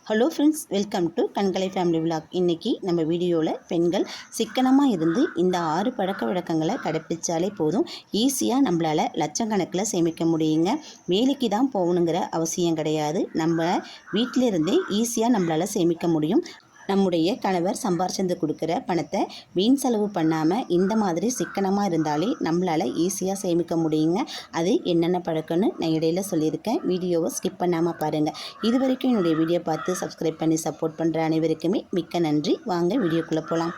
Hello friends, welcome to Kankalai family vlog. இன்றைக்கி நம்ம வீடியோவில் பெண்கள் சிக்கனமாக இருந்து இந்த 6 பழக்கவழக்கங்களை கடைப்பிடிச்சாலே போதும், ஈஸியாக நம்மளால் லட்சக்கணக்கில் சேமிக்க முடியுங்க. வேலைக்கு தான் போகணுங்கிற அவசியம் கிடையாது. நம்ம வீட்டிலிருந்தே ஈஸியாக நம்மளால் சேமிக்க முடியும். நம்முடைய கணவர் சம்பாரிச்சு கொடுக்குற பணத்தை வீண் செலவு பண்ணாமல் இந்த மாதிரி சிக்கனமாக இருந்தாலே நம்மளால் ஈஸியாக சேமிக்க முடியுங்க. அது என்னென்ன பழக்கம்னு நான் இடையில சொல்லியிருக்கேன். வீடியோவை ஸ்கிப் பண்ணாமல் பாருங்கள். இது வரைக்கும் என்னுடைய வீடியோ பார்த்து சப்ஸ்கிரைப் பண்ணி சப்போர்ட் பண்ணுற அனைவருக்குமே மிக்க நன்றி. வாங்க வீடியோக்குள்ளே போகலாம்.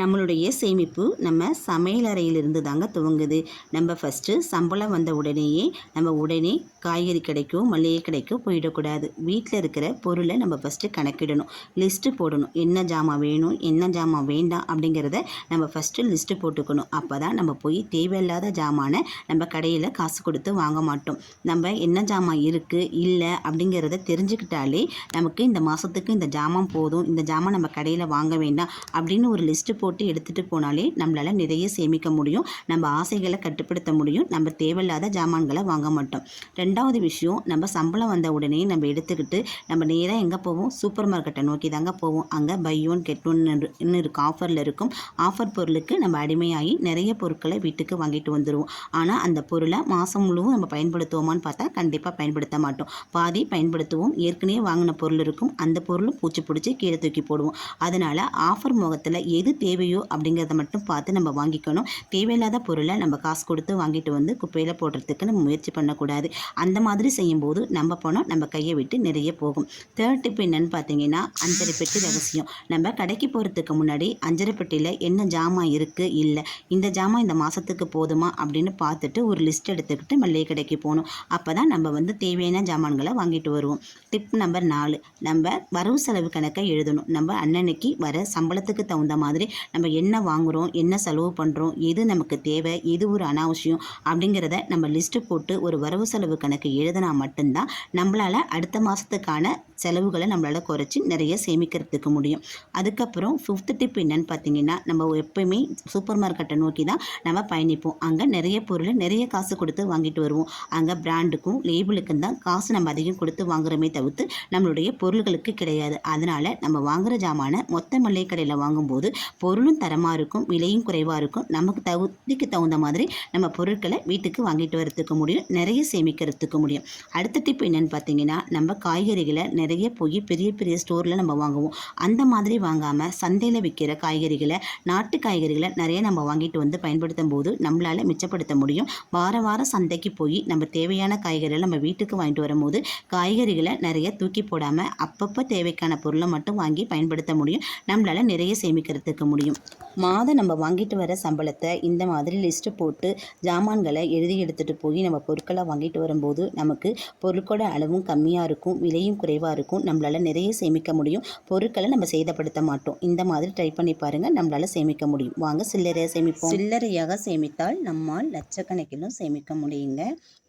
நம்மளுடைய சேமிப்பு நம்ம சமையலறையிலிருந்து தாங்க துவங்குது. நம்ம ஃபஸ்ட்டு சம்பளம் வந்த உடனேயே நம்ம உடனே காய்கறி கடைக்கோ மளிகை கடைக்கோ போயிடக்கூடாது. வீட்டில் இருக்கிற பொருளை நம்ம ஃபஸ்ட்டு கணக்கிடணும், லிஸ்ட்டு போடணும். என்ன ஜாமான் வேணும், என்ன ஜாமான் வேண்டாம் அப்படிங்கிறத நம்ம ஃபஸ்ட்டு லிஸ்ட்டு போட்டுக்கணும். அப்போ தான் நம்ம போய் தேவையில்லாத ஜாமானை நம்ம கடையில் காசு கொடுத்து வாங்க மாட்டோம். நம்ம என்ன ஜாமான் இருக்குது இல்லை அப்படிங்கிறத தெரிஞ்சுக்கிட்டாலே நமக்கு இந்த மாதத்துக்கு இந்த ஜாமான் போதும், இந்த ஜாமான் நம்ம கடையில் வாங்க வேண்டாம் அப்படின்னு ஒரு லிஸ்ட்டு போட்டு எடுத்துகிட்டு போனாலே நம்மளால் நிறைய சேமிக்க முடியும். நம்ம ஆசைகளை கட்டுப்படுத்த முடியும். நம்ம தேவையில்லாத ஜாமான்களை வாங்க மாட்டோம். ரெண்டாவது விஷயம், நம்ம சம்பளம் வந்த உடனே நம்ம எடுத்துக்கிட்டு நம்ம நேராக எங்கே போவோம், சூப்பர் மார்க்கெட்டை நோக்கி தாங்க போவோம். அங்கே பை ஒன் கெட் ஒன்னு இருக்கும், ஆஃபரில் இருக்கும். ஆஃபர் பொருளுக்கு நம்ம அடிமையாகி நிறைய பொருட்களை வீட்டுக்கு வாங்கிட்டு வந்துடுவோம். ஆனால் அந்த பொருளை மாதம் முழுவதும் நம்ம பயன்படுத்துவோமான்னு பார்த்தா கண்டிப்பாக பயன்படுத்த மாட்டோம். பாதி பயன்படுத்துவோம். ஏற்கனவே வாங்கின பொருள் இருக்கும், அந்த பொருளும் பூச்சி பிடிச்சி கீழே தூக்கி போடுவோம். அதனால் ஆஃபர் முகத்தில் எது தேவையோ அப்படிங்கிறத மட்டும் பார்த்து நம்ம வாங்கிக்கணும். தேவையில்லாத பொருளை நம்ம காசு கொடுத்து வாங்கிட்டு வந்து குப்பையில் போடுறதுக்கு நம்ம முயற்சி பண்ணக்கூடாது. அந்த மாதிரி செய்யும்போது நம்ம பணம் நம்ம கையை விட்டு நிறைய போகும். தேர்ட் டிப் என்னன்னு பார்த்தீங்கன்னா, அஞ்சரை பெட்டி ரகசியம். நம்ம கடைக்கு போகிறதுக்கு முன்னாடி அஞ்சரை பெட்டியில் என்ன ஜாமான் இருக்குது, இல்லை இந்த ஜாமான் இந்த மாதத்துக்கு போதுமா அப்படின்னு பார்த்துட்டு ஒரு லிஸ்ட் எடுத்துக்கிட்டு மளிகை கடைக்கு போகணும். அப்போ தான் நம்ம தேவையான ஜாமான்களை வாங்கிட்டு வருவோம். டிப் நம்பர் 4, நம்ம வரவு செலவு கணக்கை எழுதணும். நம்ம அன்னன்னைக்கு வர சம்பளத்துக்கு தகுந்த மாதிரி நம்ம என்ன வாங்குகிறோம், என்ன செலவு பண்ணுறோம், எது நமக்கு தேவை, எது ஒரு அனாவசியம் அப்படிங்கிறத நம்ம லிஸ்ட்டு போட்டு ஒரு வரவு செலவு கணக்கு எழுதினா மட்டும்தான் நம்மளால் அடுத்த மாதத்துக்கான செலவுகளை நம்மளால் குறைச்சி நிறைய சேமிக்கிறதுக்கு முடியும். அதுக்கப்புறம் 5th டிப் என்னன்னு பார்த்தீங்கன்னா, நம்ம எப்போயுமே சூப்பர் மார்க்கெட்டை நோக்கி தான் நம்ம பயணிப்போம். அங்கே நிறைய பொருளை நிறைய காசு கொடுத்து வாங்கிட்டு வருவோம். அங்கே பிராண்டுக்கும் லேபிளுக்கும் தான் காசு நம்ம அதிகம் கொடுத்து வாங்குறோமே தவிர்த்து நம்மளுடைய பொருள்களுக்கு கிடையாது. அதனால் நம்ம வாங்குகிற ஜாமானை மொத்த மளிகை கடையில் வாங்கும்போது பொருளும் தரமாக இருக்கும், விலையும் குறைவாக இருக்கும். நமக்கு தகுதிக்கு தகுந்த மாதிரி நம்ம பொருட்களை வீட்டுக்கு வாங்கிட்டு வரத்துக்கு முடியும், நிறைய சேமிக்கிறதுக்கு முடியும். அடுத்த டிப் என்னென்னு பார்த்தீங்கன்னா, நம்ம காய்கறிகளை நிறைய போய் பெரிய பெரிய ஸ்டோரில் நம்ம வாங்குவோம். அந்த மாதிரி வாங்காமல் சந்தையில் விற்கிற காய்கறிகளை, நாட்டு காய்கறிகளை நிறைய நம்ம வாங்கிட்டு வந்து பயன்படுத்தும் போது நம்மளால் மிச்சப்படுத்த முடியும். வாரம் சந்தைக்கு போய் நம்ம தேவையான காய்கறிகளை நம்ம வீட்டுக்கு வாங்கிட்டு வரும்போது காய்கறிகளை நிறைய தூக்கி போடாமல் அப்பப்போ தேவைக்கான பொருளை மட்டும் வாங்கி பயன்படுத்த முடியும். நம்மளால் நிறைய சேமிக்கிறதுக்கு முடியும். மாதம் நம்ம வாங்கிட்டு வர சம்பளத்தை இந்த மாதிரி லிஸ்ட்டு போட்டு ஜாமான்களை எழுதி எடுத்துகிட்டு போய் நம்ம பொருட்களை வாங்கிட்டு வரும்போது நமக்கு பொருட்களோட அளவும் கம்மியாக இருக்கும், விலையும் குறைவாக இருக்கும். நம்மளால் நிறைய சேமிக்க முடியும். பொருட்களை நம்ம சேதப்படுத்த மாட்டோம். இந்த மாதிரி ட்ரை பண்ணி பாருங்கள், நம்மளால் சேமிக்க முடியும். வாங்க சில்லறையாக சேமிப்போம். சில்லறையாக சேமித்தால் நம்மால் லட்சக்கணக்கிலும் சேமிக்க முடியுங்க.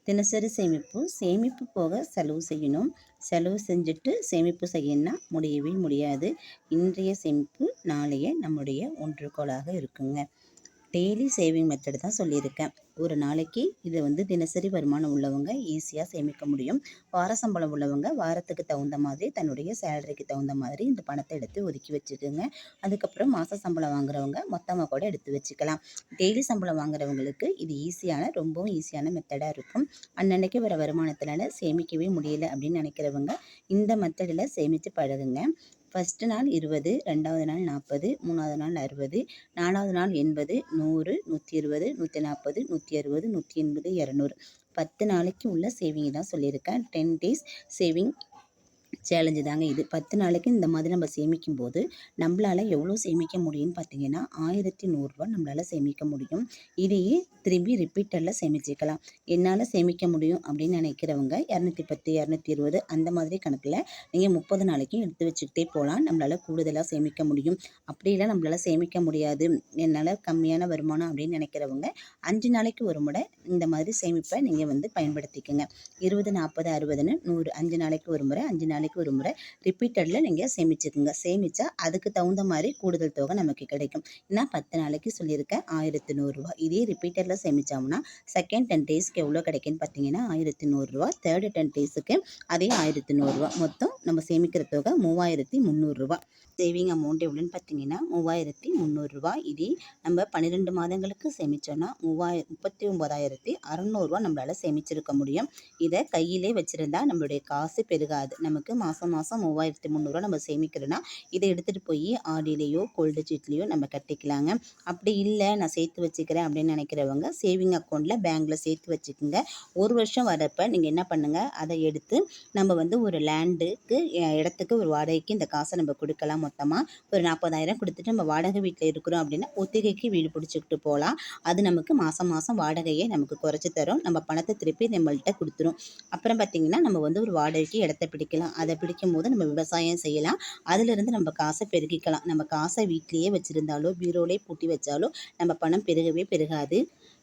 தினசரி சேமிப்பு போக செலவு செய்யணும். செலவு செஞ்சுட்டு சேமிப்பு செய்யணும்னா முடியவே முடியாது. இன்றைய சேமிப்பு நாளைய நம்முடைய ஒன்றுகோலாக இருக்குங்க. டெய்லி சேவிங் மெத்தட் தான் சொல்லியிருக்கேன். ஒரு நாளைக்கு இதை தினசரி வருமானம் உள்ளவங்க ஈஸியாக சேமிக்க முடியும். வார சம்பளம் உள்ளவங்க வாரத்துக்கு தகுந்த மாதிரி தன்னுடைய சேலரிக்கு தகுந்த மாதிரி இந்த பணத்தை எடுத்து ஒதுக்கி வச்சுக்கோங்க. அதுக்கப்புறம் மாத சம்பளம் வாங்குறவங்க மொத்தமாக கூட எடுத்து வச்சுக்கலாம். டெய்லி சம்பளம் வாங்குறவங்களுக்கு இது ரொம்பவும் ஈஸியான மெத்தடாக இருக்கும். அன்னன்னைக்கு வர வருமானத்தினால சேமிக்கவே முடியல அப்படின்னு நினைக்கிறவங்க இந்த மெத்தடில் சேமித்து பழகுங்க. ஃபஸ்ட்டு நாள் 20, 2வது நாள் 40, 3வது நாள் 60, 4வது நாள் 80, 100, 120, 140, 160, 180, 200. 10 நாளைக்கு உள்ள சேவிங் தான் சொல்லியிருக்கேன். 10 டேஸ் சேவிங் சேலஞ்சு தாங்க இது. 10 நாளைக்கு இந்த மாதிரி நம்ம சேமிக்கும் போது நம்மளால் எவ்வளோ சேமிக்க முடியும்னு பார்த்தீங்கன்னா 1100 ரூபா நம்மளால் சேமிக்க முடியும். இதையே திரும்பி ரிப்பீட்டரில் சேமிச்சிக்கலாம். என்னால் சேமிக்க முடியும் அப்படின்னு நினைக்கிறவங்க 210, 220 அந்த மாதிரி கணக்கில் நீங்கள் 30 நாளைக்கும் எடுத்து வச்சுக்கிட்டே போகலாம். நம்மளால் கூடுதலாக சேமிக்க முடியும். அப்படிலாம் நம்மளால் சேமிக்க முடியாது, என்னால் கம்மியான வருமானம் அப்படின்னு நினைக்கிறவங்க 5 நாளைக்கு ஒரு முறை இந்த மாதிரி சேமிப்பை நீங்கள் பயன்படுத்திக்கோங்க. 20, 40, 60ன்னு 100 5 நாளைக்கு ஒரு முறை, 5 நாளைக்கு நாளைக்கு ஒரு முறை ரிப்பீட்டடில் நீங்கள் சேமிச்சுக்குங்க. சேமித்தா அதுக்கு தகுந்த மாதிரி கூடுதல் தொகை நமக்கு கிடைக்கும். நான் 10 நாளைக்கு சொல்லியிருக்கேன் 1100 ரூபா. இதே ரிப்பீட்டடில் சேமித்தோம்னா செகண்ட் 10 டேஸ்க்கு எவ்வளோ கிடைக்குன்னு பார்த்தீங்கன்னா 1100 ரூபா. தேர்டு 10 டேஸுக்கு அதே 1100 ரூபா. மொத்தம் நம்ம சேமிக்கிற தொகை 3300 ரூபா. சேவிங் அமௌண்ட் எவ்வளோன்னு பார்த்தீங்கன்னா 3300 ரூபா. இதே நம்ம 12 மாதங்களுக்கு சேமித்தோன்னா 39,600 ரூபா நம்மளால் சேமிச்சிருக்க முடியும். இதை கையிலே வச்சுருந்தா நம்மளுடைய காசு பெருகாது. நமக்கு மாதம் 3300 நம்ம சேமிக்கிறோன்னா இதை எடுத்துகிட்டு போய் ஆர்டிலேயோ கோல்டு சீட்லேயோ நம்ம கட்டிக்கலாங்க. அப்படி இல்லை நான் சேர்த்து வச்சுக்கிறேன் அப்படின்னு நினைக்கிறவங்க சேவிங் அக்கௌண்ட்டில் பேங்க்கில் சேர்த்து வச்சுக்கோங்க. ஒரு வருஷம் வரப்போ நீங்கள் என்ன பண்ணுங்கள், அதை எடுத்து நம்ம ஒரு லேண்டுக்கு இடத்துக்கு ஒரு வாடகைக்கு இந்த காசை நம்ம கொடுக்கலாம். மொத்தமாக ஒரு 40,000 கொடுத்துட்டு நம்ம வாடகை வீட்டில் இருக்கிறோம் அப்படின்னா ஒத்திகைக்கு வீடு பிடிச்சிக்கிட்டு போகலாம். அது நமக்கு மாதம் வாடகையை நமக்கு குறைச்சி தரும். நம்ம பணத்தை திருப்பி நம்மள்கிட்ட கொடுத்துரும். அப்புறம் பார்த்திங்கன்னா நம்ம ஒரு வாடகைக்கு இடத்த பிடிக்கலாம். அதை பிடிக்கும் போது நம்ம விவசாயம் செய்யலாம். அதிலிருந்து நம்ம காசை பெருக்கிக்கலாம். நம்ம காசை வீட்லேயே வச்சுருந்தாலோ பீரோலே பூட்டி வச்சாலோ நம்ம பணம் பெருகவே பெருகாது.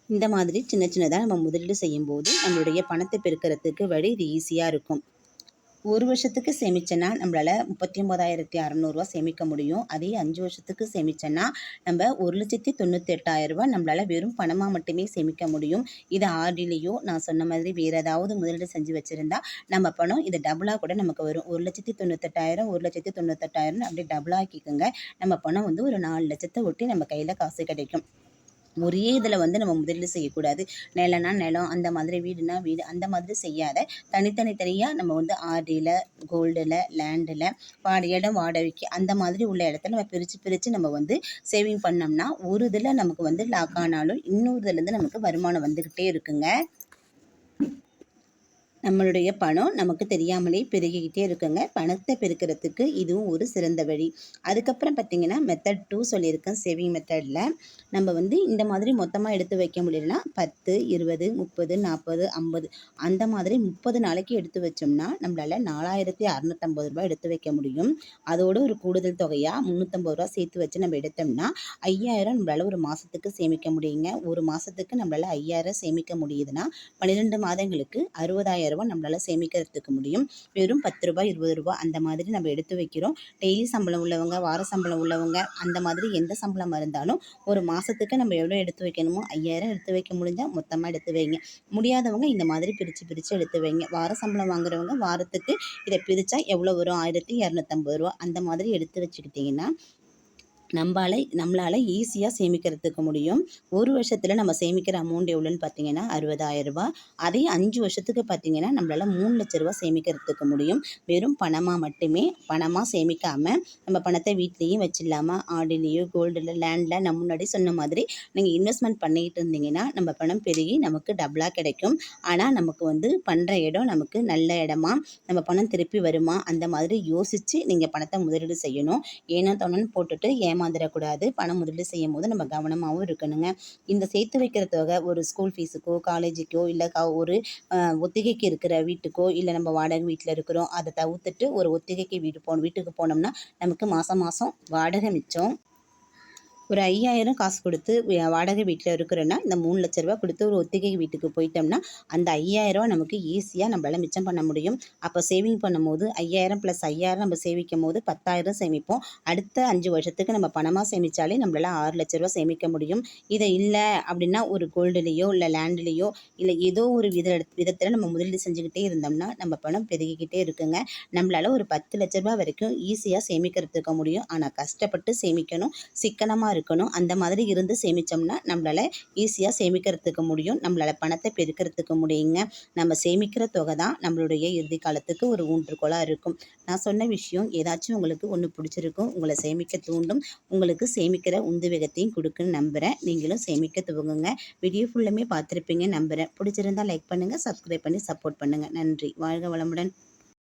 இந்த மாதிரி சின்ன சின்னதாக நம்ம முதலீடு செய்யும்போது நம்மளுடைய பணத்தை பெருக்கிறதுக்கு வழி இது ஈஸியாக இருக்கும். ஒரு வருஷத்துக்கு சேமிச்சோன்னா நம்மளால் 39,600 ரூபா சேமிக்க முடியும். அதே 5 வருஷத்துக்கு சேமிச்சோன்னா நம்ம 1,98,000 ரூபா நம்மளால் வெறும் பணமாக மட்டுமே சேமிக்க முடியும். இது ஆர்டிலேயோ நான் சொன்ன மாதிரி வேறு ஏதாவது முதலீடு செஞ்சு வச்சுருந்தா நம்ம பணம் இது டபுளாக கூட நமக்கு வரும். 1,98,000 1,98,000 அப்படி டபுளாக ஆக்கிக்கோங்க. நம்ம பணம் ஒரு 4 லட்சத்தை ஒட்டி நம்ம கையில் காசு கிடைக்கும். ஒரே இதில் நம்ம முதலீடு செய்யக்கூடாது. நிலம்னா நிலம், அந்த மாதிரி வீடுனா வீடு, அந்த மாதிரி செய்யாத தனித்தனியாக நம்ம ஆர்டியில் கோல்டில் லேண்டில் இடம் வாடகைக்கு அந்த மாதிரி உள்ள இடத்துல நம்ம பிரித்து நம்ம சேவிங் பண்ணோம்னா ஒரு இதில் நமக்கு லாக் ஆனாலும் இன்னொரு இதுலேருந்து நமக்கு வருமானம் வந்துக்கிட்டே இருக்குங்க. நம்மளுடைய பணம் நமக்கு தெரியாமலே பெருகிக்கிட்டே இருக்குங்க. பணத்தை பெருக்கிறதுக்கு இதுவும் ஒரு சிறந்த வழி. அதுக்கப்புறம் பார்த்திங்கன்னா மெத்தட் 2 சொல்லியிருக்கேன். சேவிங் மெத்தடில் நம்ம இந்த மாதிரி மொத்தமாக எடுத்து வைக்க முடியலன்னா 10, 20, 30, 40, 50 அந்த மாதிரி 30 நாளைக்கு எடுத்து வச்சோம்னா நம்மளால் 4,650 ரூபா எடுத்து வைக்க முடியும். அதோடு ஒரு கூடுதல் தொகையாக 350 ரூபா சேர்த்து வச்சு நம்ம எடுத்தோம்னா 5,000 நம்மளால் ஒரு மாதத்துக்கு சேமிக்க முடியுங்க. ஒரு மாதத்துக்கு நம்மளால் 5,000 சேமிக்க முடியுதுன்னா 12 மாதங்களுக்கு 60,000 ரூபா நம்மளால் சேமிக்கிறதுக்கு முடியும். வெறும் 10 ரூபாய் 20 ரூபா அந்த மாதிரி நம்ம எடுத்து வைக்கிறோம். டெய்லி சம்பளம் உள்ளவங்க, வார சம்பளம் உள்ளவங்க, அந்த மாதிரி எந்த சம்பளம் இருந்தாலும் ஒரு மாதத்துக்கு நம்ம எவ்வளோ எடுத்து வைக்கணுமோ 5,000 எடுத்து வைக்க முடிஞ்சால் மொத்தமாக எடுத்து வைங்க. முடியாதவங்க இந்த மாதிரி பிரித்து எடுத்து வைங்க. வார சம்பளம் வாங்குறவங்க வாரத்துக்கு இதை பிரித்தா எவ்வளோ வரும், 1,250 ரூபா அந்த மாதிரி எடுத்து வச்சுக்கிட்டிங்கன்னா நம்மளால் ஈஸியாக சேமிக்கிறதுக்கு முடியும். ஒரு வருஷத்தில் நம்ம சேமிக்கிற அமௌண்ட் எவ்வளோன்னு பார்த்தீங்கன்னா 60,000 ரூபா. அதே 5 வருஷத்துக்கு பார்த்தீங்கன்னா நம்மளால் 3 லட்ச ரூபா சேமிக்கிறதுக்கு முடியும். வெறும் பணமாக சேமிக்காமல் நம்ம பணத்தை வீட்லேயும் வச்சிடலாமல் ஆர்டிலேயோ கோல்டில் லேண்டில் நம்ம முன்னாடி சொன்ன மாதிரி நீங்கள் இன்வெஸ்ட்மெண்ட் பண்ணிக்கிட்டு இருந்தீங்கன்னா நம்ம பணம் பெருகி நமக்கு டபுளாக கிடைக்கும். ஆனால் நமக்கு பண்ணுற இடம் நமக்கு நல்ல இடமா, நம்ம பணம் திருப்பி வருமா, அந்த மாதிரி யோசித்து நீங்கள் பணத்தை முதலீடு செய்யணும். ஏனோ தோணுன்னு போட்டுட்டு ஏமாந்துடக்கூடாது. பணம் முதலீடு செய்யும் போது நம்ம கவனமாகவும் இருக்கணுங்க. இந்த சேர்த்து வைக்கிற தொகை ஒரு ஸ்கூல் ஃபீஸுக்கோ காலேஜுக்கோ இல்லை ஒரு ஒத்திகைக்கு இருக்கிற வீட்டுக்கோ இல்லை நம்ம வாடகை வீட்டில் இருக்கிறோம் அதை தவிர்த்துட்டு ஒரு ஒத்திகைக்கு வீட்டுக்கு போனோம்னா நமக்கு மாதம் வாடகை மிச்சம். ஒரு 5,000 காசு கொடுத்து வாடகை வீட்டில் இருக்கிறோன்னா இந்த 3 லட்ச ரூபா கொடுத்து ஒரு ஒத்திகை வீட்டுக்கு போயிட்டோம்னா அந்த 5,000 ரூபா நமக்கு ஈஸியாக நம்மளால் மிச்சம் பண்ண முடியும். அப்போ சேவிங் பண்ணும்போது 5,000 + 5,000 நம்ம சேமிக்கும் போது 10,000 சேமிப்போம். அடுத்த 5 வருஷத்துக்கு நம்ம பணமாக சேமித்தாலே நம்மளால் 6 லட்ச ரூபா சேமிக்க முடியும். இதை இல்லை அப்படின்னா ஒரு கோல்டுலேயோ இல்லை லேண்ட்லேயோ இல்லை ஏதோ ஒரு விதத்தில் நம்ம முதலீடு செஞ்சுக்கிட்டே இருந்தோம்னா நம்ம பணம் பெருகிக்கிட்டே இருக்குங்க. நம்மளால் ஒரு 10 லட்ச ரூபா வரைக்கும் ஈஸியாக சேமிக்கிறதுக்க முடியும். ஆனால் கஷ்டப்பட்டு சேமிக்கணும், சிக்கனமாக இருக்கணும். அந்த மாதிரி இருந்து சேமித்தோம்னா நம்மளால் ஈஸியாக சேமிக்கிறதுக்கு முடியும். நம்மளால் பணத்தை பெருக்கிறதுக்கு முடியுங்க. நம்ம சேமிக்கிற தொகை தான் நம்மளுடைய இறுதி காலத்துக்கு ஒரு ஊன்றுகோலாக இருக்கும். நான் சொன்ன விஷயம் ஏதாச்சும் உங்களுக்கு ஒன்று பிடிச்சிருக்கும், உங்களை சேமிக்க தூண்டும், உங்களுக்கு சேமிக்கிற உந்துவேகத்தையும் கொடுக்குன்னு நம்புகிறேன். நீங்களும் சேமிக்க துவங்குங்க. வீடியோ ஃபுல்லுமே பார்த்துருப்பீங்க நம்புகிறேன். பிடிச்சிருந்தால் லைக் பண்ணுங்கள், சப்ஸ்கிரைப் பண்ணி சப்போர்ட் பண்ணுங்கள். நன்றி. வாழ்க வளமுடன்.